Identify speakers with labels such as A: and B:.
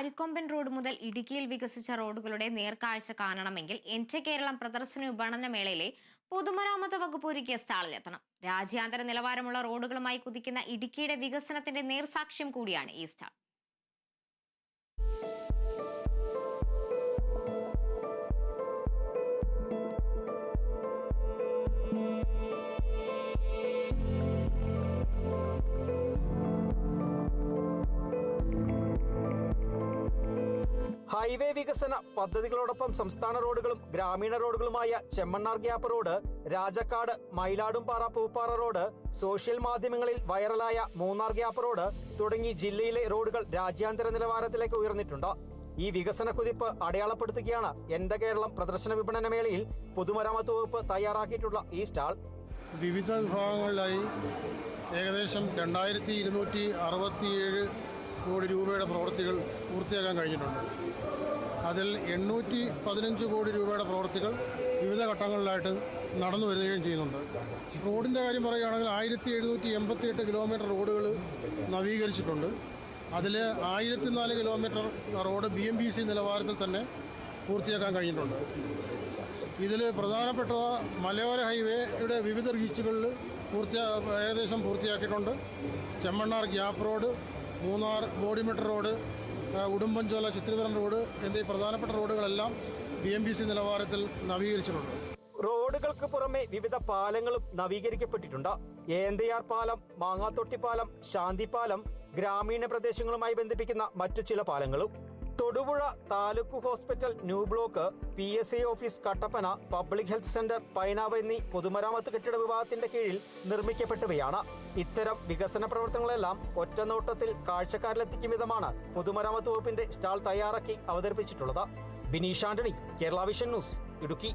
A: Arikomban road മുതൽ ഇടുക്കിയിൽ വികസിച്ച റോഡുകളുടെ നേർക്കാഴ്ച കാണണമെങ്കിൽ എന്റെ കേരളം പ്രദർശന വിപണന മേളയിലെ പൊതുമരാമത്ത് വകുപ്പ് ഒരുക്കിയ സ്റ്റാളിലെത്തണം. രാജ്യാന്തര നിലവാരമുള്ള റോഡുകളുമായി കുതിക്കുന്ന ഇടുക്കിയുടെ വികസനത്തിന്റെ നേർസാക്ഷ്യം കൂടിയാണ് ഈ സ്റ്റാൾ.
B: ഹൈവേ വികസന പദ്ധതികളോടൊപ്പം സംസ്ഥാന റോഡുകളും ഗ്രാമീണ റോഡുകളുമായ Chemmannar gap road, Rajakkad Mayiladumpara Pooppara road, social മാധ്യമങ്ങളിൽ വൈറലായ മൂന്നാർ ഗ്യാപ്പ് റോഡ് തുടങ്ങി ജില്ലയിലെ റോഡുകൾ രാജ്യാന്തര നിലവാരത്തിലേക്ക് ഉയർന്നിട്ടുണ്ട്. ഈ വികസന കുതിപ്പ് അടയാളപ്പെടുത്തുകയാണ് എന്റെ കേരളം പ്രദർശന വിപണന മേളയിൽ പൊതുമരാമത്ത് വകുപ്പ് തയ്യാറാക്കിയിട്ടുള്ള ഈ സ്റ്റാൾ.
C: വിവിധ വിഭാഗങ്ങളിലായി ഏകദേശം 2267 കോടി രൂപയുടെ പ്രവൃത്തികൾ പൂർത്തിയാക്കാൻ കഴിഞ്ഞിട്ടുണ്ട്. അതിൽ 815 കോടി രൂപയുടെ പ്രവൃത്തികൾ വിവിധ ഘട്ടങ്ങളിലായിട്ട് നടന്നു വരികയും ചെയ്യുന്നുണ്ട്. റോഡിൻ്റെ കാര്യം പറയുകയാണെങ്കിൽ 1788 കിലോമീറ്റർ റോഡുകൾ നവീകരിച്ചിട്ടുണ്ട്. അതിൽ 1004 കിലോമീറ്റർ റോഡ് BMBC നിലവാരത്തിൽ തന്നെ പൂർത്തിയാക്കാൻ കഴിഞ്ഞിട്ടുണ്ട്. ഇതിൽ പ്രധാനപ്പെട്ട മലയോര ഹൈവേയുടെ വിവിധ റീച്ചുകളിൽ ഏകദേശം പൂർത്തിയാക്കിയിട്ടുണ്ട്. Chemmannar gap road, Munnar Bodimettu road, Udumbanchola Chithirapuram road എന്നീ പ്രധാനപ്പെട്ട റോഡുകളെല്ലാം BMBC നിലവാരത്തിൽ നവീകരിച്ചിട്ടുണ്ട്.
B: റോഡുകൾക്ക് പുറമെ വിവിധ പാലങ്ങളും നവീകരിക്കപ്പെട്ടിട്ടുണ്ട്. ഏന്തയാർ പാലം, മാങ്ങാത്തൊട്ടി പാലം, ശാന്തിപാലം, ഗ്രാമീണ പ്രദേശങ്ങളുമായി ബന്ധിപ്പിക്കുന്ന മറ്റു ചില പാലങ്ങളും. Thodupuzha taluk hospital new block, PSA office Kattappana, public health centre Painavu എന്നീ പൊതുമരാമത്ത് കെട്ടിട വിഭാഗത്തിന്റെ കീഴിൽ നിർമ്മിക്കപ്പെട്ടവയാണ്. ഇത്തരം വികസന പ്രവർത്തനങ്ങളെല്ലാം ഒറ്റനോട്ടത്തിൽ കാഴ്ചക്കാരിലെത്തിക്കും വിധമാണ് പൊതുമരാമത്ത് വകുപ്പിന്റെ സ്റ്റാൾ തയ്യാറാക്കി അവതരിപ്പിച്ചിട്ടുള്ളത്. Bineesh Antony, Kerala vision news, Idukki.